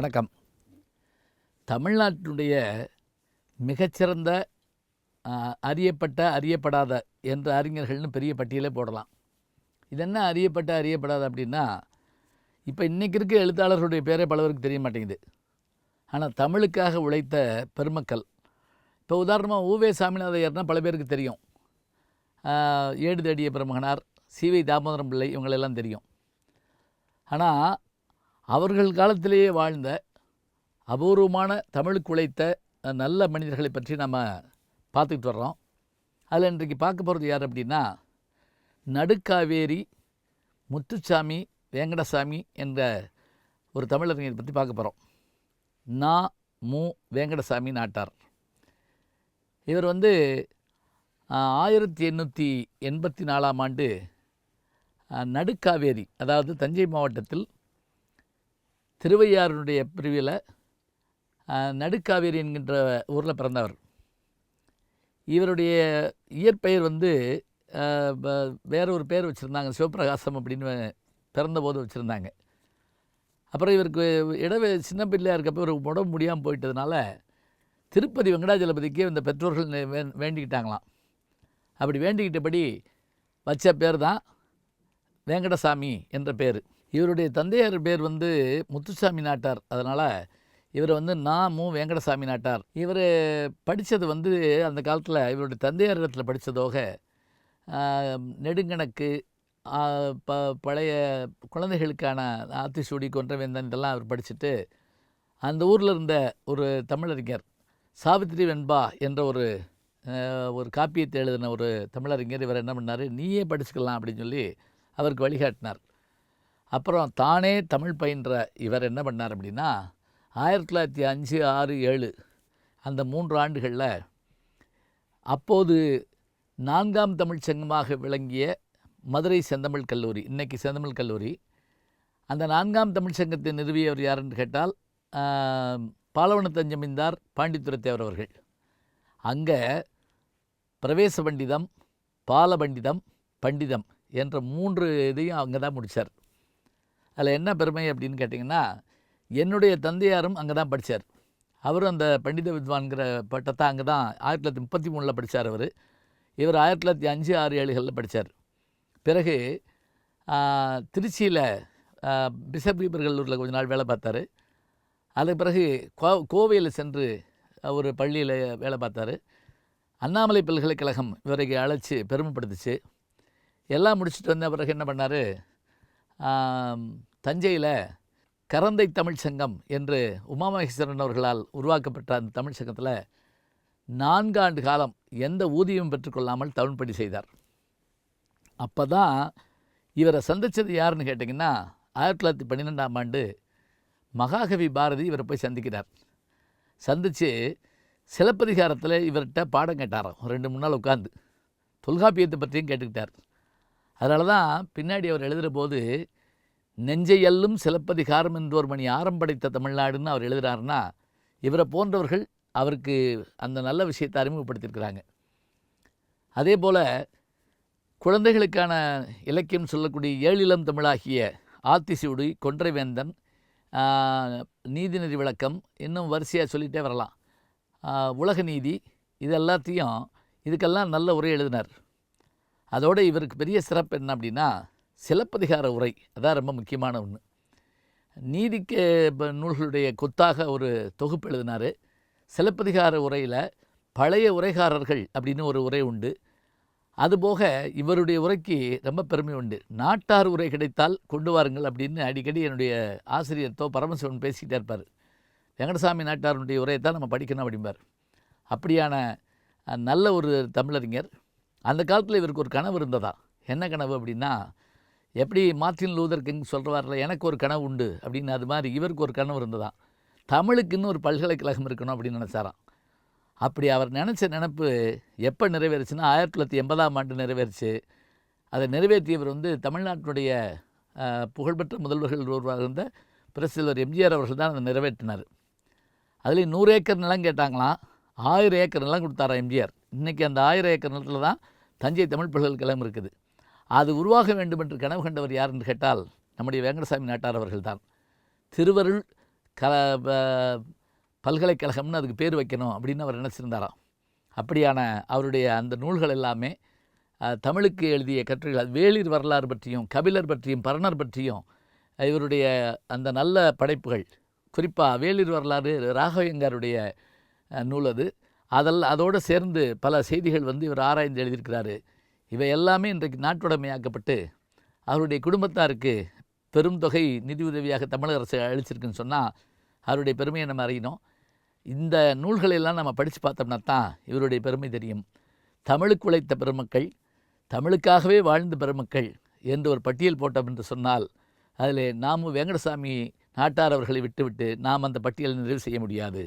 வணக்கம். தமிழ்நாட்டினுடைய மிகச்சிறந்த அறியப்படாத என்ற அறிஞர்கள்னு பெரிய பட்டியலே போடலாம். இது என்ன அறியப்படாத அப்படின்னா, இப்போ இன்றைக்கி இருக்க எழுத்தாளர்களுடைய பேரே பலவருக்கு தெரிய மாட்டேங்குது. ஆனால் தமிழுக்காக உழைத்த பெருமக்கள், இப்போ உதாரணமாக ஊவே சாமிநாதையர்னால் பல பேருக்கு தெரியும். ஏடு தேடிய பெருமகனார், சி.வை. தாமோதரம் பிள்ளை, இவங்களெல்லாம் தெரியும். ஆனால் அவர்கள் காலத்திலேயே வாழ்ந்த அபூர்வமான தமிழுக்கு உழைத்த நல்ல மனிதர்களை பற்றி நம்ம பார்த்துக்கிட்டு வர்றோம். அதில் இன்றைக்கு பார்க்க போகிறது யார் அப்படின்னா, நடுக்காவேரி முத்துசாமி வேங்கடசாமி என்ற ஒரு தமிழறிஞரை பற்றி பார்க்க போகிறோம். நா. மு. வேங்கடசாமி நாட்டார். இவர் 1884ஆம் ஆண்டு நடுக்காவேரி, அதாவது தஞ்சை மாவட்டத்தில் திருவையாறுடைய பிரிவில் நடுக்காவேரி என்கின்ற ஊரில் பிறந்தவர். இவருடைய இயற்பெயர் வேற ஒரு பேர் வச்சுருந்தாங்க, சிவபிரகாசம் அப்படின்னு பிறந்தபோது வச்சுருந்தாங்க. அப்புறம் இவருக்கு சின்ன பிள்ளையாக இருக்கப்போ ஒரு உடம்பு முடியாமல் போயிட்டதுனால திருப்பதி வெங்கடாஜலபதிக்கே இந்த பெற்றோர்கள் வேண்டிக்கிட்டாங்களாம். அப்படி வேண்டிக்கிட்டபடி வச்ச பேர் தான் வேங்கடசாமி என்ற பேர். இவருடைய தந்தையார் பேர் முத்துசாமி நாட்டார். அதனால் இவர் நா. மு. வேங்கடசாமி நாட்டார். இவர் படித்தது அந்த காலத்தில் இவருடைய தந்தையார் இடத்துல படித்ததோக நெடுங்கணக்கு, பழைய குழந்தைகளுக்கான ஆத்திசூடி, கொன்றவேந்தன் இதெல்லாம் அவர் படிச்சுட்டு அந்த ஊரில் இருந்த ஒரு தமிழறிஞர் சாவித்திரி வெண்பா என்ற ஒரு காப்பியத்தை எழுதின ஒரு தமிழறிஞர் இவர் என்ன பண்ணார், நீயே படிச்சுக்கலாம் அப்படின்னு சொல்லி அவருக்கு வழிகாட்டினார். அப்புறம் தானே தமிழ் பயின்ற இவர் என்ன பண்ணார் அப்படின்னா, 1905, 6, 7 அந்த 3 ஆண்டுகளில் அப்போது 4ஆம் தமிழ் சங்கமாக விளங்கிய மதுரை செந்தமிழ் கல்லூரி, இன்றைக்கி செந்தமிழ் கல்லூரி, அந்த 4ஆம் தமிழ் சங்கத்தை நிறுவியவர் யாருன்னு கேட்டால் பாலவனத்தன் ஜமீன்தார் பாண்டித்துரை தேவர் அவர்கள். அங்கே பிரவேச பண்டிதம், பால பண்டிதம், பண்டிதம் என்ற 3 இதையும் அங்கே தான் முடித்தார். அதில் என்ன பெருமை அப்படின்னு கேட்டிங்கன்னா, என்னுடைய தந்தையாரும் அங்கே தான் படித்தார். அவரும் அந்த பண்டித வித்வான்கிற பட்டத்தை அங்கே தான் 1933 படித்தார். இவர் 1905, 6, 7களில் படித்தார். பிறகு திருச்சியில் பிஷப் பீபர்களூரில் கொஞ்ச நாள் வேலை பார்த்தார். அதுக்கு பிறகு கோவையில் சென்று ஒரு பள்ளியில் வேலை பார்த்தார். அண்ணாமலை பல்கலைக்கழகம் இவரை அழைச்சி பெருமைப்படுத்துச்சு. எல்லாம் முடிச்சுட்டு வந்த பிறகு என்ன பண்ணார், தஞ்சையில் கரந்தை தமிழ் சங்கம் என்று உமாமகேஸ்வரன் அவர்களால் உருவாக்கப்பட்ட அந்த தமிழ் சங்கத்தில் 4 ஆண்டு காலம் எந்த ஊதியமும் பெற்றுக்கொள்ளாமல் தமிழ் பணி செய்தார். அப்போ தான் இவரை சந்தித்தது யாருன்னு கேட்டிங்கன்னா, 1912ஆம் ஆண்டு மகாகவி பாரதி இவரை போய் சந்திக்கிறார். சந்தித்து சிலப்பதிகாரத்தில் இவர்கிட்ட பாடம் கேட்டாராம். 2-3 நாள் உட்காந்து தொல்காப்பியத்தை பற்றியும் கேட்டுக்கிட்டார். அதனால தான் பின்னாடி அவர் எழுதுகிற போது நெஞ்சையல்லும் சிலப்பதிகாரம் என்றோர் மணி ஆரம்படைத்த தமிழ்நாடுன்னு அவர் எழுதுகிறாருன்னா, இவரை போன்றவர்கள் அவருக்கு அந்த நல்ல விஷயத்தை அறிமுகப்படுத்தியிருக்கிறாங்க. அதே போல் குழந்தைகளுக்கான இலக்கியம் சொல்லக்கூடிய 7 இளம் தமிழாகிய ஆத்திசூடி, கொன்றைவேந்தன், நீதிநெறி விளக்கம், இன்னும் வரிசையாக சொல்லிகிட்டே வரலாம், உலக நீதி, இதுக்கெல்லாம் நல்ல உரை எழுதினார். அதோடு இவருக்கு பெரிய சிறப்பு என்ன அப்படின்னா, சிலப்பதிகார உரை, அதான் ரொம்ப முக்கியமான ஒன்று. நீதிக்கு நூல்களுடைய கொத்தாக ஒரு தொகுப்பு எழுதினார். சிலப்பதிகார உரையில் பழைய உரைகாரர்கள் அப்படின்னு ஒரு உரை உண்டு. அதுபோக இவருடைய உரைக்கு ரொம்ப பெருமை உண்டு. நாட்டார் உரை கிடைத்தால் கொண்டு வாருங்கள் அப்படின்னு அடிக்கடி என்னுடைய ஆசிரியர் பரமசிவன் பேசிக்கிட்டே இருப்பார். வெங்கடசாமி நாட்டாருடைய உரையை தான் நம்ம படிக்கணும் அப்படிம்பார். அப்படியான நல்ல ஒரு தமிழறிஞர். அந்த காலத்தில் இவருக்கு ஒரு கனவு இருந்ததா. என்ன கனவு அப்படின்னா, எப்படி மார்ட்டின் லூதர் கிங் சொல்கிறாரில்ல, எனக்கு ஒரு கனவு உண்டு அப்படின்னு, அது மாதிரி இவருக்கு ஒரு கனவு இருந்ததான். தமிழுக்குன்னு ஒரு பல்கலைக்கழகம் இருக்கணும் அப்படின்னு நினச்சாராம். அப்படி அவர் நினச்ச நினப்பு எப்போ நிறைவேறுச்சுன்னா, 1980ஆம் ஆண்டு நிறைவேறுச்சு. அதை நிறைவேற்றியவர் தமிழ்நாட்டினுடைய புகழ்பெற்ற முதல்வர்கள் ஒருவராக இருந்த பிரசில்வர் எம்ஜிஆர் அவர்கள் தான் அதை நிறைவேற்றினார். அதுலேயும் 100 ஏக்கர் நிலம் கேட்டாங்களாம். 1000 ஏக்கர் நிலம் கொடுத்தாரா எம்ஜிஆர். இன்றைக்கி அந்த 1000 ஏக்கர் நிலத்தில் தான் தஞ்சை தமிழ் பல்கலைக்கழகம் இருக்குது. அது உருவாக வேண்டும் என்று கனவு கண்டவர் யார் என்று கேட்டால் நம்முடைய வேங்கடசாமி நாட்டார் அவர்கள் தான். திருவருள் க பல்கலைக்கழகம்னு அதுக்கு பேர் வைக்கணும் அப்படின்னு அவர் நினச்சிருந்தாராம். அப்படியான அவருடைய அந்த நூல்கள் எல்லாமே தமிழுக்கு எழுதிய கட்டுரைகள், வேளிர் வரலாறு பற்றியும் கபிலர் பற்றியும் பரணர் பற்றியும் இவருடைய அந்த நல்ல படைப்புகள், குறிப்பாக வேளிர் வரலாறு ராகவேங்கருடைய நூல் அது. அதோடு சேர்ந்து பல செய்திகள் இவர் ஆராய்ந்து எழுதியிருக்கிறாரு. இவை எல்லாமே இன்றைக்கு நாட்டுடைமையாக்கப்பட்டு அவருடைய குடும்பத்தாருக்கு பெரும் தொகை நிதி உதவியாக தமிழக அரசு அளிச்சிருக்குன்னு சொன்னால் அவருடைய பெருமையை நம்ம அறியணும். இந்த நூல்களெல்லாம் நம்ம படித்து பார்த்தோம்னா தான் இவருடைய பெருமை தெரியும். தமிழுக்கு உழைத்த பெருமக்கள், தமிழுக்காகவே வாழ்ந்த பெருமக்கள் என்று ஒரு பட்டியல் போட்டோம் என்று சொன்னால் அதில் நாமும் வெங்கடசாமி நாட்டார் அவர்களை விட்டுவிட்டு நாம் அந்த பட்டியலை நிறைவு செய்ய முடியாது.